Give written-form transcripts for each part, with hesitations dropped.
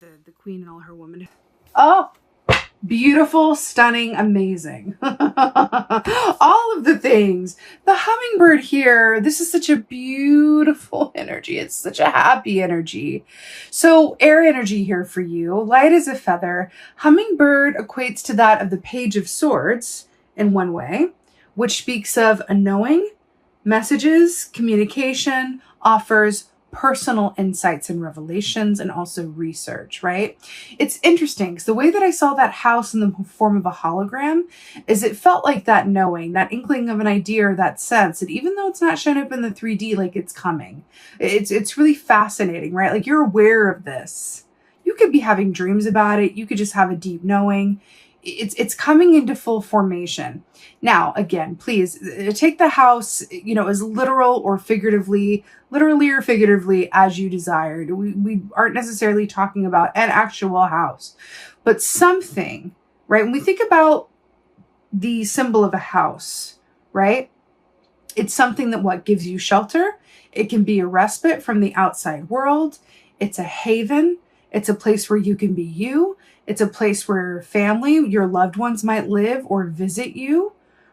the queen and all her woman. Oh, beautiful, stunning, amazing. All of the things. The hummingbird here, this is such a beautiful energy. It's such a happy energy. So air energy here for you, light as a feather. Hummingbird equates to that of the Page of Swords in one way, which speaks of a knowing, messages, communication, offers, personal insights and revelations, and also research, right? It's interesting because the way that I saw that house in the form of a hologram is it felt like that knowing, that inkling of an idea or that sense that even though it's not shown up in the 3D, like it's coming. It's really fascinating, right? Like you're aware of this. You could be having dreams about it. You could just have a deep knowing. It's coming into full formation. Now, again, please take the house, as literal or figuratively as you desired. We aren't necessarily talking about an actual house, but something, right? When we think about the symbol of a house, right? It's something that what gives you shelter. It can be a respite from the outside world. It's a haven. It's a place where you can be you. It's a place where family, your loved ones might live or visit you,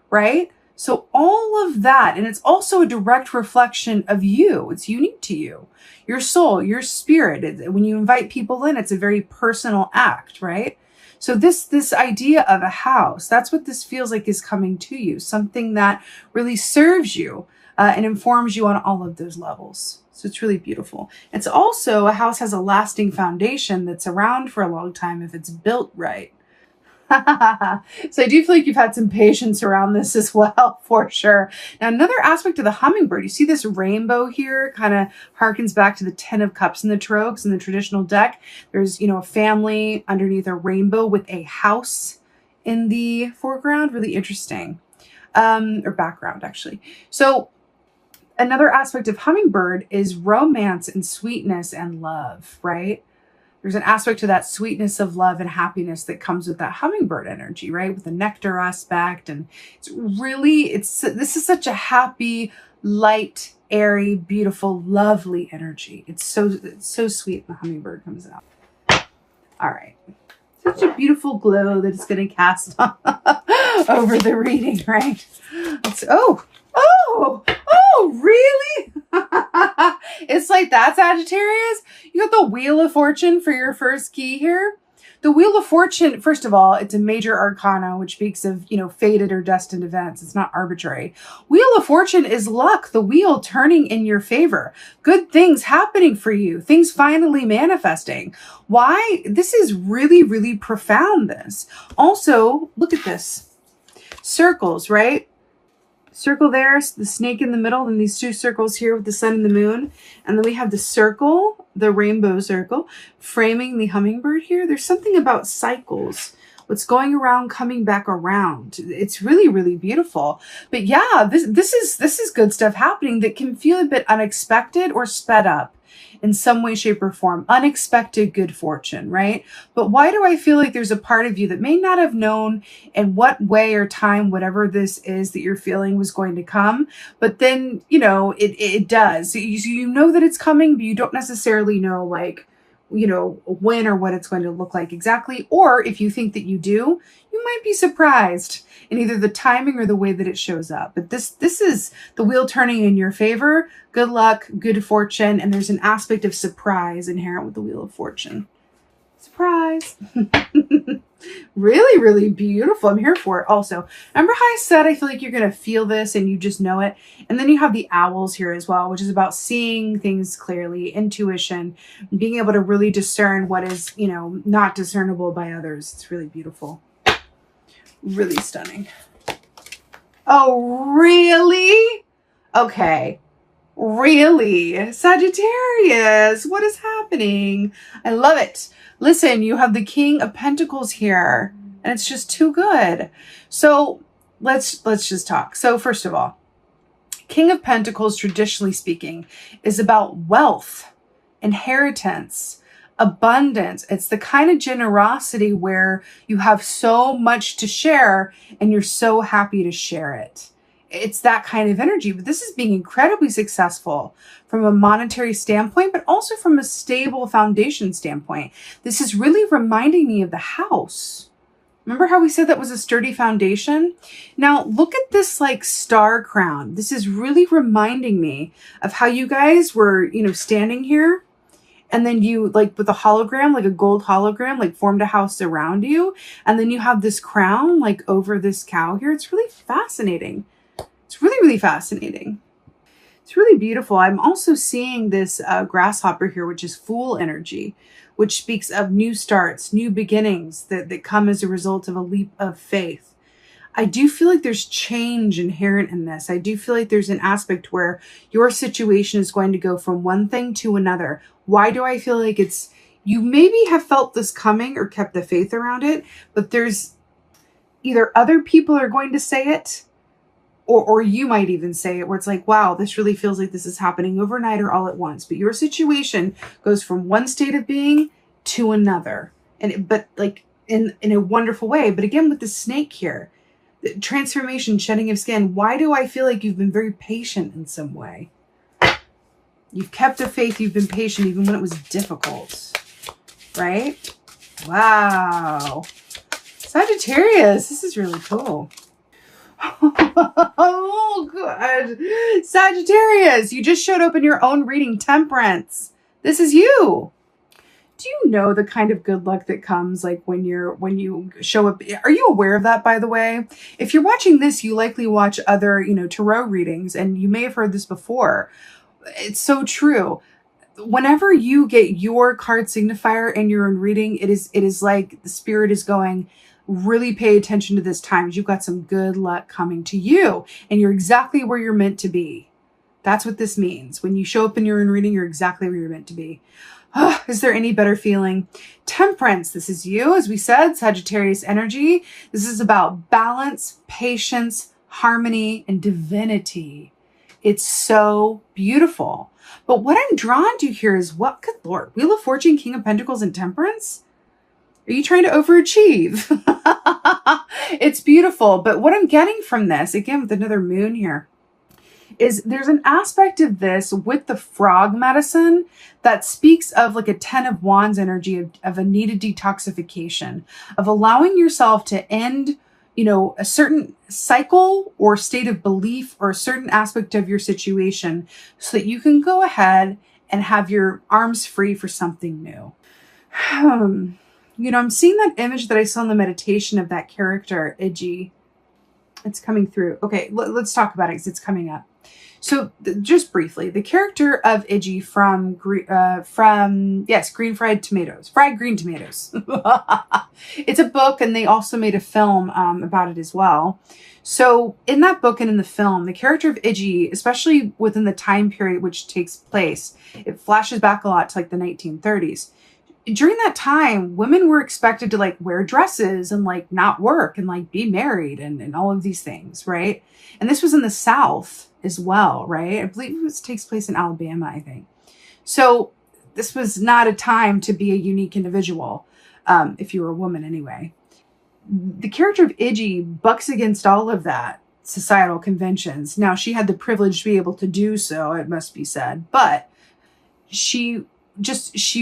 right? So all of that, and it's also a direct reflection of you. It's unique to you, your soul, your spirit. When you invite people in, it's a very personal act, right? So this idea of a house, that's what this feels like is coming to you, something that really serves you and informs you on all of those levels. So it's really beautiful. It's also, a house has a lasting foundation that's around for a long time if it's built right. So I do feel like you've had some patience around this as well, for sure. Now, another aspect of the hummingbird, you see this rainbow here, kind of harkens back to the 10 of Cups in the Trogs in the traditional deck. There's, a family underneath a rainbow with a house in the foreground. Really interesting. Or background, actually. So another aspect of hummingbird is romance and sweetness and love, right? There's an aspect to that sweetness of love and happiness that comes with that hummingbird energy, right? With the nectar aspect. And this is such a happy, light, airy, beautiful, lovely energy. It's so sweet when the hummingbird comes out. All right. Such a beautiful glow that it's going to cast over the reading, right? Oh, really? It's like that, Sagittarius. You got the Wheel of Fortune for your first key here. The Wheel of Fortune, first of all, it's a major arcana, which speaks of, fated or destined events. It's not arbitrary. Wheel of Fortune is luck, the wheel turning in your favor. Good things happening for you. Things finally manifesting. Why? This is really, really profound, this. Also, look at this. Circles, right? Circle there, the snake in the middle, and these two circles here with the sun and the moon. And then we have the circle, the rainbow circle, framing the hummingbird here. There's something about cycles. What's going around, coming back around. It's really, really beautiful. But yeah, this is good stuff happening that can feel a bit unexpected or sped up in some way, shape, or form. Unexpected good fortune, right? But why do I feel like there's a part of you that may not have known in what way or time, whatever this is that you're feeling was going to come, but then, it does. So you know that it's coming, but you don't necessarily know, when or what it's going to look like exactly. Or if you think that you do, you might be surprised in either the timing or the way that it shows up. But this is the wheel turning in your favor. Good luck, good fortune, and there's an aspect of surprise inherent with the Wheel of Fortune. Surprise. Really, really beautiful. I'm here for it also. Remember how I said I feel like you're going to feel this and you just know it? And then you have the owls here as well, which is about seeing things clearly, intuition, being able to really discern what is, not discernible by others. It's really beautiful. Really stunning. Oh, really? Okay. Really? Sagittarius, what is happening? I love it. Listen, you have the King of Pentacles here, and it's just too good. So let's just talk. So first of all, King of Pentacles, traditionally speaking, is about wealth, inheritance, abundance. It's the kind of generosity where you have so much to share and you're so happy to share it. it's that kind of energy. But this is being incredibly successful from a monetary standpoint, but also from a stable foundation standpoint. This is really reminding me of the house. Remember how we said that was a sturdy foundation? Now look at this like star crown. This is really reminding me of how you guys were, you know, standing here, and then you like with a hologram, like a gold hologram, like formed a house around you. And then you have this crown like over this cow here. It's really fascinating. It's really, really fascinating. It's really beautiful. I'm also seeing this grasshopper here, which is Fool energy, which speaks of new starts, new beginnings that come as a result of a leap of faith. I do feel like there's change inherent in this. I do feel like there's an aspect where your situation is going to go from one thing to another. Why do I feel like it's, you maybe have felt this coming or kept the faith around it, but there's either other people are going to say it, or you might even say it, where it's like, wow, this really feels like this is happening overnight or all at once. But your situation goes from one state of being to another. But like in a wonderful way. But again, with the snake here, the transformation, shedding of skin. Why do I feel like you've been very patient in some way? You've kept the faith. You've been patient even when it was difficult, right? Wow. Sagittarius, this is really cool. Oh, God. Sagittarius, you just showed up in your own reading, Temperance. This is you. Do you know the kind of good luck that comes like when you show up? Are you aware of that, by the way? If you're watching this, you likely watch other, you know, tarot readings, and you may have heard this before. It's so true. Whenever you get your card signifier in your own reading, it is like the spirit is going, really pay attention to this time. You've got some good luck coming to you, and you're exactly where you're meant to be. That's what this means. When you show up in your own reading, you're exactly where you're meant to be. Is there any better feeling? Temperance, this is you. As we said, Sagittarius energy. This is about balance, patience, harmony, and divinity. It's so beautiful. But what I'm drawn to here is what, good Lord, Wheel of Fortune, King of Pentacles, and Temperance? Are you trying to overachieve? It's beautiful. But what I'm getting from this, again, with another moon here, is there's an aspect of this with the frog medicine that speaks of like a 10 of Wands energy of a needed detoxification, of allowing yourself to end, you know, a certain cycle or state of belief or a certain aspect of your situation so that you can go ahead and have your arms free for something new. You know, I'm seeing that image that I saw in the meditation of that character, Iggy. It's coming through. Okay, let's talk about it because it's coming up. So just briefly, the character of Iggy from Green Fried Tomatoes, Fried Green Tomatoes. It's a book, and they also made a film about it as well. So in that book and in the film, the character of Iggy, especially within the time period which takes place, it flashes back a lot to like the 1930s. During that time, women were expected to like wear dresses and like not work and like be married and all of these things, right? And this was in the South as well, right? I believe it takes place in Alabama, I think. So this was not a time to be a unique individual, if you were a woman anyway. The character of Iggy bucks against all of that societal conventions. Now, she had the privilege to be able to do so, it must be said, but she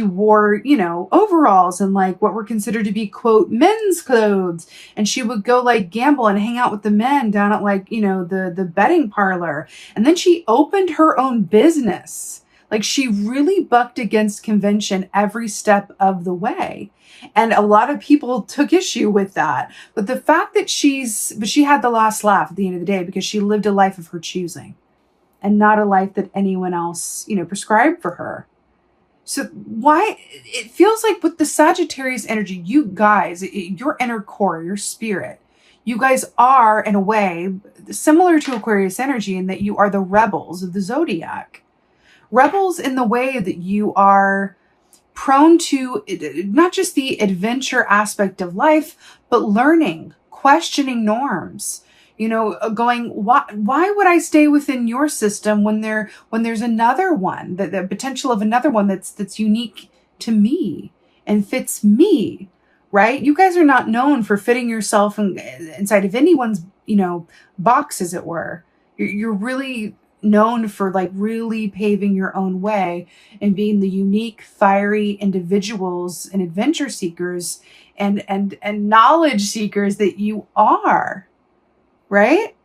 wore, you know, overalls and like what were considered to be, quote, men's clothes. And she would go like gamble and hang out with the men down at like, you know, the betting parlor. And then she opened her own business. Like she really bucked against convention every step of the way. And a lot of people took issue with that. But the fact that she had the last laugh at the end of the day because she lived a life of her choosing and not a life that anyone else, you know, prescribed for her. So why it feels like with the Sagittarius energy, you guys, your inner core, your spirit, you guys are in a way similar to Aquarius energy in that you are the rebels of the zodiac. Rebels in the way that you are prone to not just the adventure aspect of life, but learning, questioning norms. You know, going, why would I stay within your system when there's another one, the potential of another one that's unique to me and fits me, right? You guys are not known for fitting yourself inside of anyone's, you know, box, as it were. You're really known for like really paving your own way and being the unique, fiery individuals and adventure seekers and knowledge seekers that you are, right?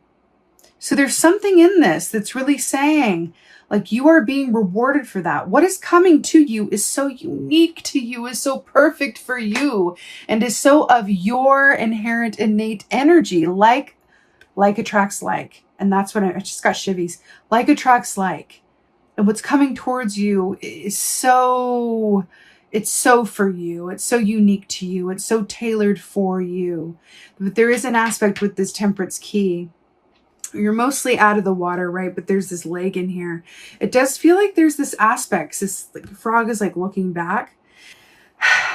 So there's something in this that's really saying, like, you are being rewarded for that. What is coming to you is so unique to you, is so perfect for you, and is so of your inherent innate energy, like attracts like. And that's what I just got shivies. Like attracts like. And what's coming towards you is so, it's so for you. It's so unique to you. It's so tailored for you. But there is an aspect with this Temperance key. You're mostly out of the water, right? But there's this leg in here. It does feel like there's this aspect. This like, frog is like looking back.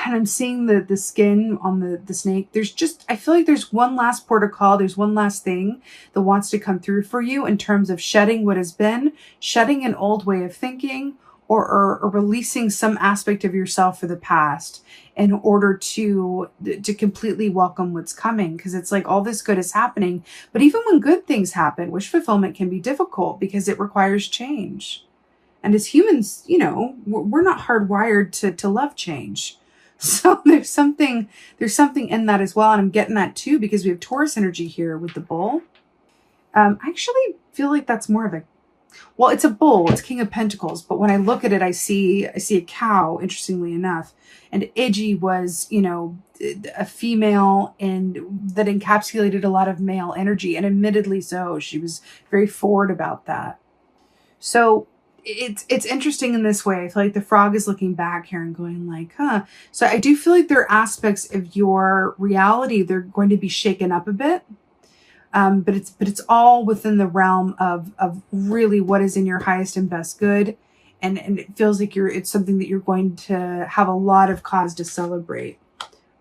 And I'm seeing the skin on the snake. There's just, I feel like there's one last port of call. There's one last thing that wants to come through for you in terms of shedding what has been, shedding an old way of thinking, or releasing some aspect of yourself for the past in order to completely welcome what's coming. Because it's like all this good is happening. But even when good things happen, wish fulfillment can be difficult because it requires change. And as humans, you know, we're not hardwired to love change. So there's something in that as well. And I'm getting that too, because we have Taurus energy here with the bull. I actually feel like that's more of a, well, it's a bull, it's King of Pentacles. But when I look at it, I see a cow, interestingly enough. And Iggy was, you know, a female and that encapsulated a lot of male energy. And admittedly so, she was very forward about that. So it's interesting in this way. I feel like the frog is looking back here and going like, huh. So I do feel like there are aspects of your reality, they're going to be shaken up a bit. But it's all within the realm of really what is in your highest and best good. And it feels like it's something that you're going to have a lot of cause to celebrate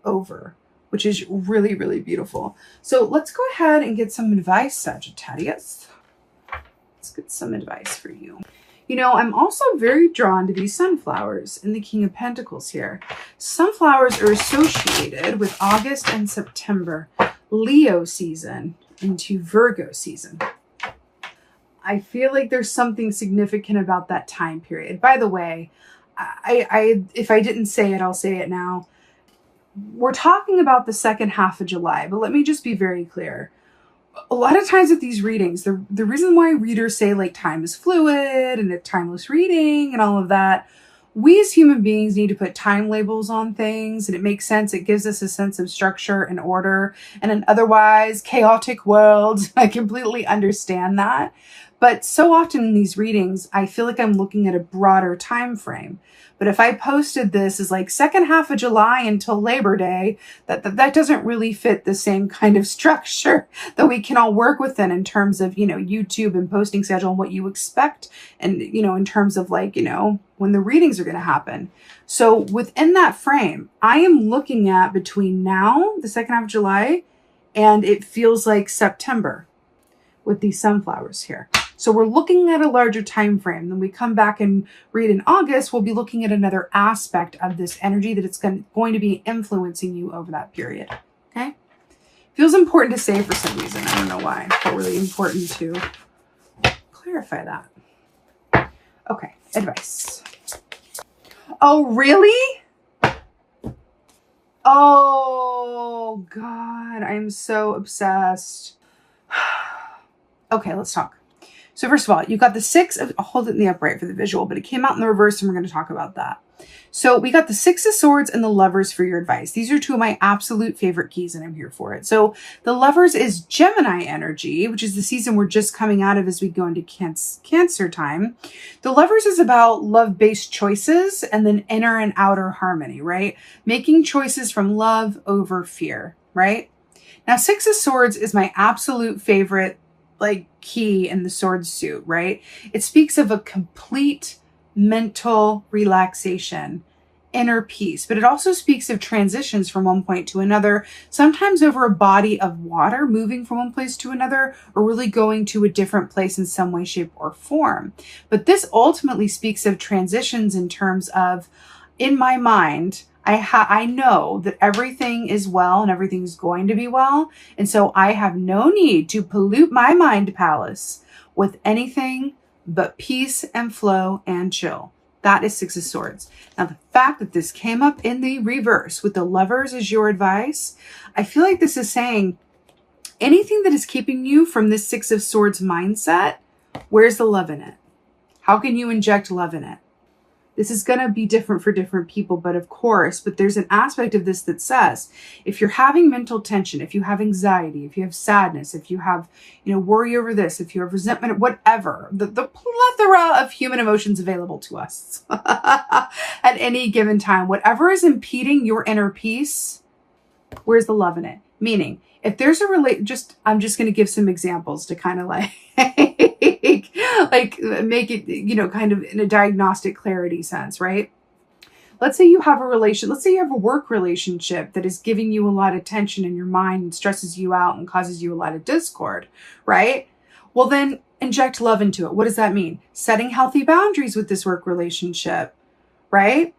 over, which is really, really beautiful. So let's go ahead and get some advice, Sagittarius. Let's get some advice for you. You know, I'm also very drawn to these sunflowers in the King of Pentacles here. Sunflowers are associated with August and September, Leo season into Virgo season. I feel like there's something significant about that time period. By the way, if I didn't say it, I'll say it now. We're talking about the second half of July, but let me just be very clear. A lot of times with these readings, the reason why readers say like time is fluid and a timeless reading and all of that, we as human beings need to put time labels on things, and it makes sense. It gives us a sense of structure and order in an otherwise chaotic world. I completely understand that. But so often in these readings, I feel like I'm looking at a broader time frame. But if I posted this as like second half of July until Labor Day, that doesn't really fit the same kind of structure that we can all work within in terms of, you know, YouTube and posting schedule and what you expect. And, you know, in terms of like, you know, when the readings are going to happen. So within that frame, I am looking at between now, the second half of July, and it feels like September with these sunflowers here. So we're looking at a larger time frame. Then we come back and read in August, we'll be looking at another aspect of this energy that it's going to be influencing you over that period. Okay? Feels important to say for some reason. I don't know why, but really important to clarify that. Okay, advice. Oh, really? Oh, God, I'm so obsessed. Okay, let's talk. So first of all, you've got the six of, I'll hold it in the upright for the visual, but it came out in the reverse and we're going to talk about that. So we got the Six of Swords and the Lovers for your advice. These are two of my absolute favorite keys and I'm here for it. So the Lovers is Gemini energy, which is the season we're just coming out of as we go into Cancer time. The Lovers is about love-based choices and then inner and outer harmony, right? Making choices from love over fear, right? Now, Six of Swords is my absolute favorite like key in the sword suit, right? It speaks of a complete mental relaxation, inner peace, but it also speaks of transitions from one point to another, sometimes over a body of water, moving from one place to another, or really going to a different place in some way, shape, or form. But this ultimately speaks of transitions in terms of, in my mind, I know that everything is well and everything's going to be well. And so I have no need to pollute my mind palace with anything but peace and flow and chill. That is Six of Swords. Now, the fact that this came up in the reverse with the Lovers as your advice, I feel like this is saying anything that is keeping you from this Six of Swords mindset, where's the love in it? How can you inject love in it? This is going to be different for different people, but of course, but there's an aspect of this that says, if you're having mental tension, if you have anxiety, if you have sadness, if you have, worry over this, if you have resentment, whatever, the plethora of human emotions available to us at any given time, whatever is impeding your inner peace, where's the love in it? Meaning, if there's I'm just going to give some examples to kind of like make it, kind of in a diagnostic clarity sense, right? Let's say you have let's say you have a work relationship that is giving you a lot of tension in your mind and stresses you out and causes you a lot of discord, right? Well, then inject love into it. What does that mean? Setting healthy boundaries with this work relationship, right?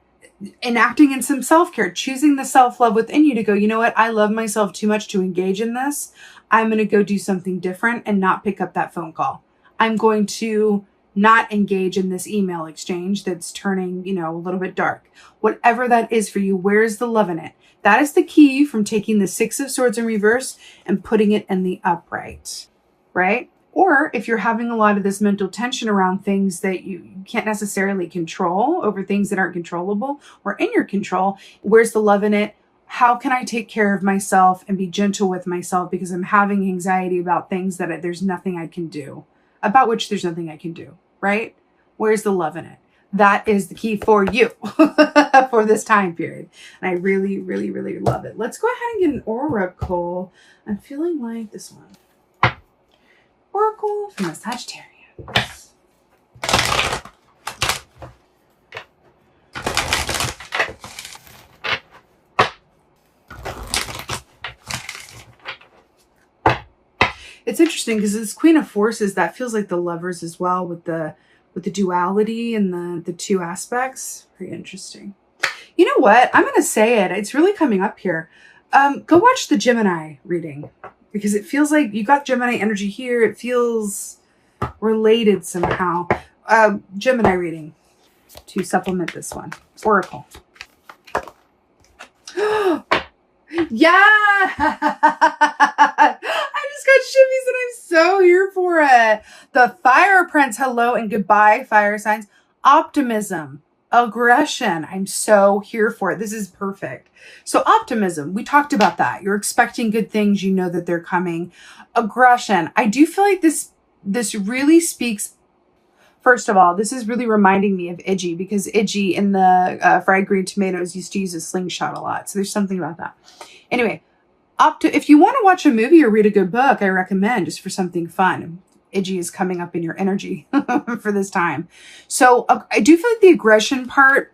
Enacting in some self-care, choosing the self-love within you to go, you know what? I love myself too much to engage in this. I'm going to go do something different and not pick up that phone call. I'm going to not engage in this email exchange that's turning, a little bit dark. Whatever that is for you, where's the love in it? That is the key from taking the Six of Swords in reverse and putting it in the upright, right? Or if you're having a lot of this mental tension around things that you can't necessarily control, over things that aren't controllable or in your control, where's the love in it? How can I take care of myself and be gentle with myself because I'm having anxiety about things that there's nothing I can do, about which there's nothing I can do, right? Where's the love in it? That is the key for you for this time period. And I really, really, really love it. Let's go ahead and get an oracle. I'm feeling like this one. Oracle from the Sagittarius. It's interesting because this Queen of Forces, that feels like the Lovers as well with the duality and the two aspects. Very interesting. You know what? I'm going to say it. It's really coming up here. Go watch the Gemini reading because it feels like you got Gemini energy here. It feels related somehow. Gemini reading to supplement this one. Oracle. Yeah! I just got shimmies and I'm so here for it. The Fire Prince, hello and goodbye, fire signs. Optimism, aggression. I'm so here for it. This is perfect. So optimism, we talked about that. You're expecting good things. You know that they're coming. Aggression. I do feel like this really speaks. First of all, this is really reminding me of Iggy because Iggy in the Fried Green Tomatoes used to use a slingshot a lot. So there's something about that. Anyway, if you want to watch a movie or read a good book, I recommend just for something fun. Iggy is coming up in your energy for this time. So I do feel like the aggression part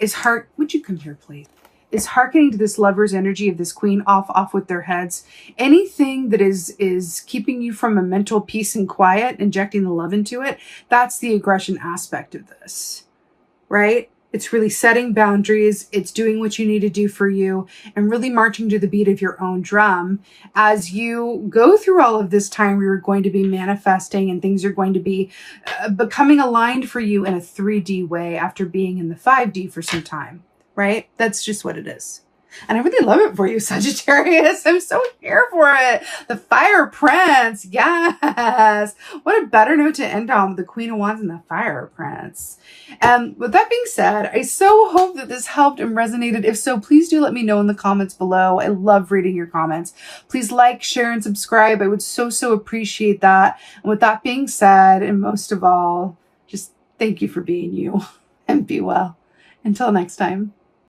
is hard. Would you come here, please? Is hearkening to this Lover's energy of this Queen off with their heads. Anything that is keeping you from a mental peace and quiet, injecting the love into it, that's the aggression aspect of this, right? It's really setting boundaries. It's doing what you need to do for you and really marching to the beat of your own drum as you go through all of this time where you're going to be manifesting and things are going to be becoming aligned for you in a 3D way after being in the 5D for some time. Right? That's just what it is. And I really love it for you, Sagittarius. I'm so here for it. The Fire Prince. Yes. What a better note to end on with the Queen of Wands and the Fire Prince. With that being said, I so hope that this helped and resonated. If so, please do let me know in the comments below. I love reading your comments. Please like, share, and subscribe. I would so appreciate that. And with that being said, and most of all, just thank you for being you and be well. Until next time.